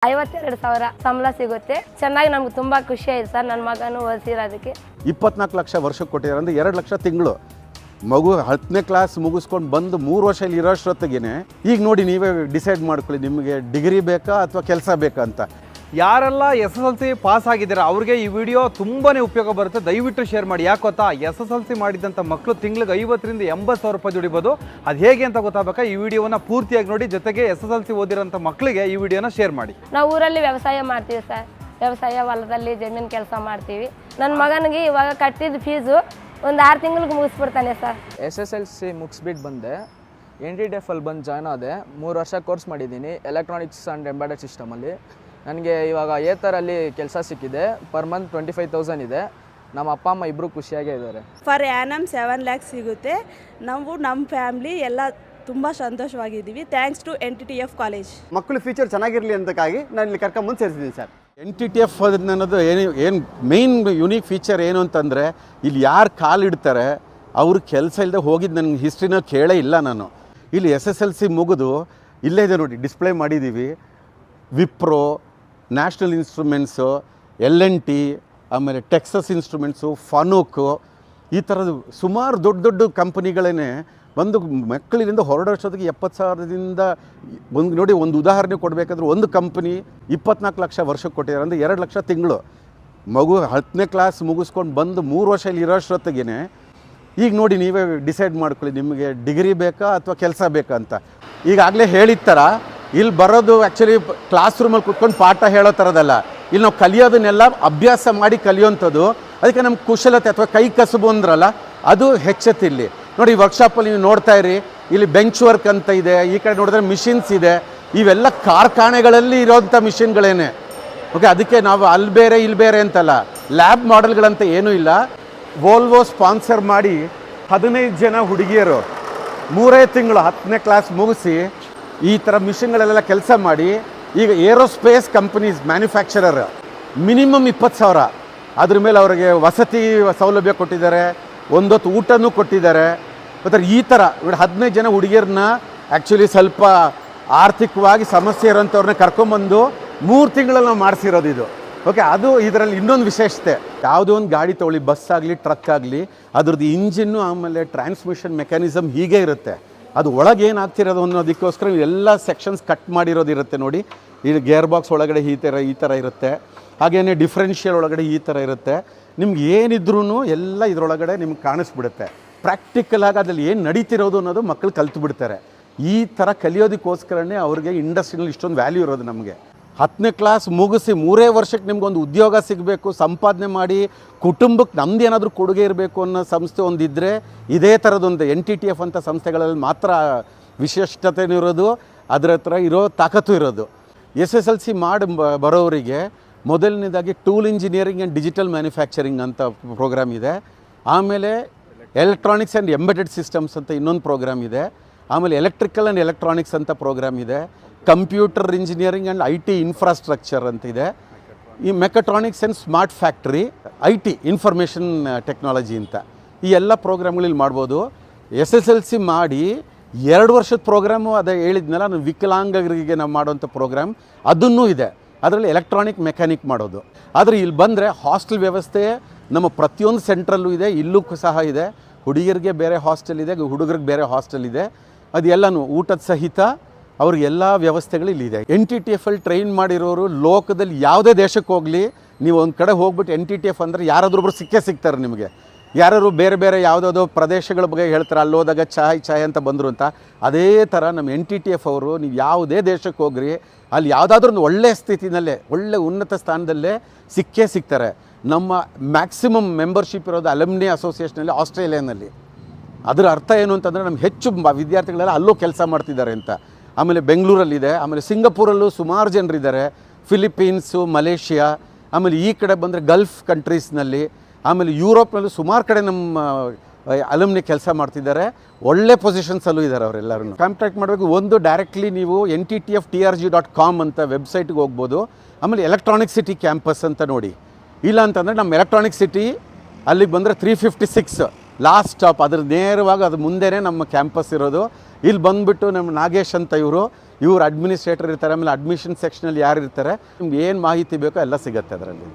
52,000 ಸಂಬಳ ಸಿಗುತ್ತೆ. ಚೆನ್ನಾಗಿ ನಮ್ಗೆ ತುಂಬಾ ಖುಷಿ ಆಯ್ತು ಸರ್. ನನ್ನ ಮಗನು ಓದಿಸಿರೋದಕ್ಕೆ 24 ಲಕ್ಷ ವರ್ಷಕ್ಕೆ ಕೊಟ್ಟಿದ್ದಾರೆ ಅಂದರೆ 2 ಲಕ್ಷ ತಿಂಗಳು. ಮಗು 10ನೇ ಕ್ಲಾಸ್ ಮುಗಿಸ್ಕೊಂಡು ಬಂದು 3 ವರ್ಷ ಇಲ್ಲಿ ಇರೋಷ್ಟೊತ್ತಿಗೆ ಈಗ ನೋಡಿ ನೀವೇ ಡಿಸೈಡ್ ಮಾಡ್ಕೊಳ್ಳಿ, ನಿಮಗೆ ಡಿಗ್ರಿ ಬೇಕಾ ಅಥವಾ ಕೆಲಸ ಬೇಕಾ ಅಂತ. ಯಾರೆಲ್ಲ SSLC ಪಾಸ್ ಆಗಿದ್ದಾರೆ ಅವ್ರಿಗೆ ಈ ವಿಡಿಯೋ ತುಂಬಾ ಉಪಯೋಗ ಬರುತ್ತೆ. ದಯವಿಟ್ಟು ಶೇರ್ ಮಾಡಿ. ಯಾಕೆ ಗೊತ್ತಾ, SSLC ಮಾಡಿದಂಥ ಮಕ್ಕಳು ತಿಂಗಳಿಗೆ 50,000 ರಿಂದ 80,000 ರೂಪಾಯಿ ದುಡಿಬೋದು. ಅದು ಹೇಗೆ ಅಂತ ಗೊತ್ತಾಗಬೇಕಾ ಈ ವಿಡಿಯೋನ ಪೂರ್ತಿಯಾಗಿ ನೋಡಿ. ಜೊತೆಗೆ SSLC ಓದಿರೋಂಥ ಮಕ್ಕಳಿಗೆ ಈ ವಿಡಿಯೋನ ಶೇರ್ ಮಾಡಿ. ನಾವು ಊರಲ್ಲಿ ವ್ಯವಸಾಯ ಮಾಡ್ತೀವಿ ಸರ್. ವ್ಯವಸಾಯ ಹೊಲದಲ್ಲಿ ಜಮೀನು ಕೆಲಸ ಮಾಡ್ತೀವಿ. ನನ್ನ ಮಗನಿಗೆ ಇವಾಗ ಕಟ್ಟಿದ ಫೀಸು ಒಂದು 6 ತಿಂಗಳಿಗೆ ಮುಗಿಸ್ಬಿಡ್ತಾನೆ ಸರ್. SSLC ಮುಗಿಸ್ಬಿಟ್ಟು ಬಂದೆ. NTTF ಅಲ್ಲಿ ಬಂದು ಜಾಯ್ನ್ ಆದೆ. 3 ವರ್ಷ ಕೋರ್ಸ್ ಮಾಡಿದ್ದೀನಿ ಎಲೆಕ್ಟ್ರಾನಿಕ್ಸ್ ಆ್ಯಂಡ್ ಎಂಬೆಡೆಡ್ ಸಿಸ್ಟಮಲ್ಲಿ. ನನಗೆ ಇವಾಗ ಏತರಲ್ಲಿ ಕೆಲಸ ಸಿಕ್ಕಿದೆ. ಪರ್ ಮಂತ್ 25,000 ಇದೆ. ನಮ್ಮ ಅಪ್ಪ ಅಮ್ಮ ಇಬ್ಬರು ಖುಷಿಯಾಗೇ ಇದ್ದಾರೆ. ಫರ್ ಆ್ಯನಮ್ 7 lakhs ಸಿಗುತ್ತೆ. ನಾವು ನಮ್ಮ ಫ್ಯಾಮ್ಲಿ ಎಲ್ಲ ತುಂಬ ಸಂತೋಷವಾಗಿದ್ದೀವಿ. Thanks to NTTF college. ಮಕ್ಕಳು ಫ್ಯೂಚರ್ ಚೆನ್ನಾಗಿರಲಿ ಅಂತಕ್ಕಾಗಿ ನಾನು ಇಲ್ಲಿ ಕರ್ಕೊಂಬಂದು ಸೇರಿಸಿದ್ದೀನಿ ಸರ್. NTTF ಅನ್ನೋದು ಏನು ಮೇನ್ ಯುನೀಕ್ ಫೀಚರ್ ಏನು ಅಂತಂದರೆ, ಇಲ್ಲಿ ಯಾರು ಕಾಲಿಡ್ತಾರೆ ಅವ್ರ ಕೆಲಸ ಇಲ್ಲದೆ ಹೋಗಿದ್ದು ನನಗೆ ಹಿಸ್ಟ್ರಿನ ಕೇಳೇ ಇಲ್ಲ ನಾನು. ಇಲ್ಲಿ SSLC ಮುಗಿದು ಇಲ್ಲೇ ಇದೆ ನೋಡಿ, ಡಿಸ್ಪ್ಲೇ ಮಾಡಿದ್ದೀವಿ. ವಿಪ್ರೋ, ನ್ಯಾಷನಲ್ ಇನ್ಸ್ಟ್ರೂಮೆಂಟ್ಸು, L&T, ಆಮೇಲೆ ಟೆಕ್ಸಸ್ ಇನ್ಸ್ಟ್ರೂಮೆಂಟ್ಸು, ಫನೂಕು, ಈ ಥರದ್ದು ಸುಮಾರು ದೊಡ್ಡ ದೊಡ್ಡ ಕಂಪನಿಗಳೇ ಒಂದು ಮಕ್ಕಳಿಂದ ಹೊರಡೋಷ್ಟೊತ್ತಿಗೆ 70,000ದಿಂದ ಒಂದು ನೋಡಿ. ಒಂದು ಉದಾಹರಣೆ ಕೊಡಬೇಕಾದ್ರೆ ಒಂದು ಕಂಪನಿ 24 ಲಕ್ಷ ವರ್ಷಕ್ಕೆ ಕೊಟ್ಟಿದ್ದಾರೆ ಅಂದರೆ 2 ಲಕ್ಷ ತಿಂಗಳು. ಮಗು 10ನೇ ಕ್ಲಾಸ್ ಮುಗಿಸ್ಕೊಂಡು ಬಂದು 3 ವರ್ಷ ಇಲ್ಲಿ ಇರೋಷ್ಟೊತ್ತಿಗೆ ಈಗ ನೋಡಿ ನೀವೇ ಡಿಸೈಡ್ ಮಾಡ್ಕೊಳ್ಳಿ, ನಿಮಗೆ ಡಿಗ್ರಿ ಬೇಕಾ ಅಥವಾ ಕೆಲಸ ಬೇಕಾ ಅಂತ. ಈಗಾಗಲೇ ಹೇಳಿದ ಥರ ಇಲ್ಲಿ ಬರೋದು ಆ್ಯಕ್ಚುಲಿ ಕ್ಲಾಸ್ ರೂಮಲ್ಲಿ ಕುತ್ಕೊಂಡು ಪಾಠ ಹೇಳೋ ಥರದಲ್ಲ. ಇಲ್ಲಿ ನಾವು ಕಲಿಯೋದನ್ನೆಲ್ಲ ಅಭ್ಯಾಸ ಮಾಡಿ ಕಲಿಯೋಂಥದ್ದು. ಅದಕ್ಕೆ ನಮ್ಮ ಕುಶಲತೆ ಅಥವಾ ಕೈ ಕಸುಬು ಅಂದ್ರಲ್ಲ, ಅದು ಹೆಚ್ಚುತ್ತೆ ಇಲ್ಲಿ ನೋಡಿ. ವರ್ಕ್ಶಾಪಲ್ಲಿ ನೀವು ನೋಡ್ತಾ ಇರಿ, ಇಲ್ಲಿ ಬೆಂಚ್ ವರ್ಕ್ ಅಂತ ಇದೆ. ಈ ಕಡೆ ನೋಡಿದ್ರೆ ಮಿಷಿನ್ಸ್ ಇದೆ. ಇವೆಲ್ಲ ಕಾರ್ಖಾನೆಗಳಲ್ಲಿ ಇರೋಂಥ ಮಿಷಿನ್ಗಳೇನೆ. ಓಕೆ, ಅದಕ್ಕೆ ನಾವು ಅಲ್ಲಿ ಬೇರೆ ಇಲ್ಲಿ ಬೇರೆ ಅಂತಲ್ಲ, ಲ್ಯಾಬ್ ಮಾಡೆಲ್ಗಳಂತ ಏನೂ ಇಲ್ಲ. ವೋಲ್ವೋ ಸ್ಪಾನ್ಸರ್ ಮಾಡಿ 15 ಜನ ಹುಡುಗಿಯರು 3 ತಿಂಗಳು 10ನೇ ಕ್ಲಾಸ್ ಮುಗಿಸಿ ಈ ಥರ ಮಿಷಿನ್ಗಳಲ್ಲೆಲ್ಲ ಕೆಲಸ ಮಾಡಿ ಈಗ ಏರೋಸ್ಪೇಸ್ ಕಂಪನೀಸ್ ಮ್ಯಾನುಫ್ಯಾಕ್ಚರರ್ ಮಿನಿಮಮ್ 20,000. ಅದ್ರ ಮೇಲೆ ಅವರಿಗೆ ವಸತಿ ಸೌಲಭ್ಯ ಕೊಟ್ಟಿದ್ದಾರೆ, ಒಂದೊತ್ತು ಊಟನೂ ಕೊಟ್ಟಿದ್ದಾರೆ. ಮತ್ತು ಈ ಥರ 15 ಜನ ಹುಡುಗಿಯರನ್ನ ಆ್ಯಕ್ಚುಲಿ ಸ್ವಲ್ಪ ಆರ್ಥಿಕವಾಗಿ ಸಮಸ್ಯೆ ಇರೋಂಥವ್ರನ್ನ ಕರ್ಕೊಂಬಂದು 3 ತಿಂಗಳಲ್ಲಿ ನಾವು ಮಾಡಿಸಿರೋದು ಇದು. ಓಕೆ, ಅದು ಇದರಲ್ಲಿ ಇನ್ನೊಂದು ವಿಶೇಷತೆ. ಯಾವುದೋ ಒಂದು ಗಾಡಿ ತೊಗೊಳ್ಳಿ, ಬಸ್ ಆಗಲಿ ಟ್ರಕ್ ಆಗಲಿ, ಅದ್ರದ್ದು ಇಂಜಿನ್ನು ಆಮೇಲೆ ಟ್ರಾನ್ಸ್ಮಿಷನ್ ಮೆಕ್ಯಾನಿಸಮ್ ಹೀಗೆ ಇರುತ್ತೆ. ಅದು ಒಳಗೆ ಏನಾಗ್ತಿರೋದು ಅನ್ನೋದಕ್ಕೋಸ್ಕರ ಎಲ್ಲ ಸೆಕ್ಷನ್ಸ್ ಕಟ್ ಮಾಡಿರೋದಿರುತ್ತೆ ನೋಡಿ. ಇದು ಗೇರ್ ಬಾಕ್ಸ್ ಒಳಗಡೆ ಈ ಥರ ಇರುತ್ತೆ. ಹಾಗೆಯೇ ಡಿಫ್ರೆನ್ಷಿಯಲ್ ಒಳಗಡೆ ಈ ಥರ ಇರುತ್ತೆ. ನಿಮ್ಗೆ ಏನಿದ್ರೂ ಎಲ್ಲ ಇದರೊಳಗಡೆ ನಿಮ್ಗೆ ಕಾಣಿಸ್ಬಿಡುತ್ತೆ. ಪ್ರಾಕ್ಟಿಕಲ್ ಆಗಿ ಅದ್ರಲ್ಲಿ ಏನು ನಡೀತಿರೋದು ಅನ್ನೋದು ಮಕ್ಕಳು ಕಲ್ತು ಬಿಡ್ತಾರೆ. ಈ ಥರ ಕಲಿಯೋದಕ್ಕೋಸ್ಕರನೇ ಅವ್ರಿಗೆ ಇಂಡಸ್ಟ್ರಿನಲ್ಲಿ ಇಷ್ಟೊಂದು ವ್ಯಾಲ್ಯೂ ಇರೋದು. ನಮಗೆ 10ನೇ ಕ್ಲಾಸ್ ಮುಗಿಸಿ 3 ವರ್ಷಕ್ಕೆ ನಿಮ್ಗೊಂದು ಉದ್ಯೋಗ ಸಿಗಬೇಕು, ಸಂಪಾದನೆ ಮಾಡಿ ಕುಟುಂಬಕ್ಕೆ ನಮ್ದು ಏನಾದರೂ ಕೊಡುಗೆ ಇರಬೇಕು ಅನ್ನೋ ಸಂಸ್ಥೆ ಒಂದಿದ್ದರೆ ಇದೇ ಥರದೊಂದು NTTF ಅಂತ ಸಂಸ್ಥೆಗಳಲ್ಲಿ ಮಾತ್ರ ವಿಶಿಷ್ಟತೆಯೂ ಇರೋದು, ಅದರ ಹತ್ರ ಇರೋ ತಾಕತ್ತು ಇರೋದು. SSLC ಮಾಡಿ ಬರೋರಿಗೆ ಮೊದಲನೇದಾಗಿ tool engineering and digital manufacturing ಅಂತ ಪ್ರೋಗ್ರಾಮ್ ಇದೆ. ಆಮೇಲೆ ಎಲೆಕ್ಟ್ರಾನಿಕ್ಸ್ ಆ್ಯಂಡ್ ಎಂಬೆಡೆಡ್ ಸಿಸ್ಟಮ್ಸ್ ಅಂತ ಇನ್ನೊಂದು ಪ್ರೋಗ್ರಾಮ್ ಇದೆ. ಆಮೇಲೆ ಎಲೆಕ್ಟ್ರಿಕಲ್ ಆ್ಯಂಡ್ ಎಲೆಕ್ಟ್ರಾನಿಕ್ಸ್ ಅಂತ ಪ್ರೋಗ್ರಾಮ್ ಇದೆ. Computer engineering and IT infrastructure ಅಂತಿದೆ. ಈ mechatronics and smart factory, IT information technology ಅಂತ ಈ ಎಲ್ಲ ಪ್ರೋಗ್ರಾಮ್ಗಳಲ್ಲಿ ಮಾಡ್ಬೋದು. SSLC ಮಾಡಿ 2 ವರ್ಷದ ಪ್ರೋಗ್ರಾಮು ಅದೇ ಹೇಳಿದ್ನಲ್ಲ ನಾನು, ವಿಕಲಾಂಗರಿಗೆ ನಾವು ಮಾಡೋಂಥ ಪ್ರೋಗ್ರಾಮ್ ಅದನ್ನೂ ಇದೆ. ಅದರಲ್ಲಿ ಎಲೆಕ್ಟ್ರಾನಿಕ್ ಮೆಕ್ಯಾನಿಕ್ ಮಾಡೋದು. ಆದರೆ ಇಲ್ಲಿ ಬಂದರೆ ಹಾಸ್ಟೆಲ್ ವ್ಯವಸ್ಥೆ ನಮ್ಮ ಪ್ರತಿಯೊಂದು ಸೆಂಟ್ರಲ್ಲೂ ಇದೆ, ಇಲ್ಲೂ ಸಹ ಇದೆ. ಹುಡುಗಿಯರಿಗೆ ಬೇರೆ ಹಾಸ್ಟೆಲ್ ಇದೆ, ಹುಡುಗರಿಗೆ ಬೇರೆ ಹಾಸ್ಟೆಲ್ ಇದೆ. ಅದೆಲ್ಲನೂ ಊಟದ ಸಹಿತ ಅವ್ರಿಗೆಲ್ಲ ವ್ಯವಸ್ಥೆಗಳು ಇಲ್ಲಿದೆ. NTTF ಅಲ್ಲಿ ಟ್ರೈನ್ ಮಾಡಿರೋರು ಲೋಕದಲ್ಲಿ ಯಾವುದೇ ದೇಶಕ್ಕೆ ಹೋಗಲಿ, ನೀವು ಒಂದು ಕಡೆ ಹೋಗ್ಬಿಟ್ಟು NTTF ಅಂದರೆ ಯಾರಾದ್ರೊಬ್ರು ಸಿಗ್ತಾರೆ ನಿಮಗೆ. ಯಾರು ಬೇರೆ ಬೇರೆ ಯಾವುದಾದ್ರು ಪ್ರದೇಶಗಳ ಬಗ್ಗೆ ಹೇಳ್ತಾರೆ, ಅಲ್ಲಿ ಹೋದಾಗ ಚಾಯ್ ಅಂತ ಬಂದರು ಅಂತ. ಅದೇ ಥರ ನಮ್ಮ NTTF ಅವರು ನೀವು ಯಾವುದೇ ದೇಶಕ್ಕೆ ಹೋಗ್ರಿ, ಅಲ್ಲಿ ಯಾವುದಾದ್ರೂ ಒಂದು ಒಳ್ಳೆಯ ಸ್ಥಿತಿನಲ್ಲೇ ಒಳ್ಳೆ ಉನ್ನತ ಸ್ಥಾನದಲ್ಲೇ ಸಿಗ್ತಾರೆ. ನಮ್ಮ ಮ್ಯಾಕ್ಸಿಮಮ್ ಮೆಂಬರ್ಶಿಪ್ ಇರೋದು ಅಲಮ್ನಿ ಅಸೋಸಿಯೇಷನಲ್ಲಿ ಆಸ್ಟ್ರೇಲಿಯಾನಲ್ಲಿ. ಅದರ ಅರ್ಥ ಏನು ಅಂತಂದರೆ ನಮ್ಗೆ ಹೆಚ್ಚು ವಿದ್ಯಾರ್ಥಿಗಳೆಲ್ಲ ಅಲ್ಲೂ ಕೆಲಸ ಮಾಡ್ತಿದ್ದಾರೆ ಅಂತ. ಆಮೇಲೆ ಬೆಂಗಳೂರಲ್ಲಿದೆ, ಆಮೇಲೆ ಸಿಂಗಪೂರಲ್ಲೂ ಸುಮಾರು ಜನರಿದ್ದಾರೆ, ಫಿಲಿಪೀನ್ಸು, ಮಲೇಷಿಯಾ, ಆಮೇಲೆ ಈ ಕಡೆ ಬಂದರೆ ಗಲ್ಫ್ ಕಂಟ್ರೀಸ್ನಲ್ಲಿ, ಆಮೇಲೆ ಯುರೋಪ್ನಲ್ಲೂ ಸುಮಾರು ಕಡೆ ನಮ್ಮ ಅಲಮ್ನಿ ಕೆಲಸ ಮಾಡ್ತಿದ್ದಾರೆ. ಒಳ್ಳೆ ಪೊಸಿಷನ್ಸಲ್ಲೂ ಇದ್ದಾರೆ ಅವರೆಲ್ಲರೂ. ಕಾಂಟ್ಯಾಕ್ಟ್ ಮಾಡಬೇಕು. ಒಂದು ಡೈರೆಕ್ಟ್ಲಿ ನೀವು NTTFTRG.com ಅಂತ ವೆಬ್ಸೈಟ್ಗೆ ಹೋಗ್ಬೋದು. ಆಮೇಲೆ ಎಲೆಕ್ಟ್ರಾನಿಕ್ ಸಿಟಿ ಕ್ಯಾಂಪಸ್ ಅಂತ ನೋಡಿ. ಇಲ್ಲ ಅಂತಂದರೆ ನಮ್ಮ ಎಲೆಕ್ಟ್ರಾನಿಕ್ ಸಿಟಿ ಅಲ್ಲಿಗೆ ಬಂದರೆ 356 ಲಾಸ್ಟ್ ಸ್ಟಾಪ್. ಅದ್ರ ನೇರವಾಗಿ ಅದು ಮುಂದೆನೇ ನಮ್ಮ ಕ್ಯಾಂಪಸ್ ಇರೋದು. ಇಲ್ಲಿ ಬಂದುಬಿಟ್ಟು ನಮ್ಮ ನಾಗೇಶ್ ಅಂತ ಇವರು ಇವ್ರು ಅಡ್ಮಿನಿಸ್ಟ್ರೇಟರ್ ಇರ್ತಾರೆ, ಆಮೇಲೆ ಅಡ್ಮಿಷನ್ ಸೆಕ್ಷನಲ್ಲಿ ಯಾರು ಇರ್ತಾರೆ, ನಿಮ್ಗೆ ಏನು ಮಾಹಿತಿ ಬೇಕೋ ಎಲ್ಲ ಸಿಗುತ್ತೆ ಅದರಲ್ಲಿ.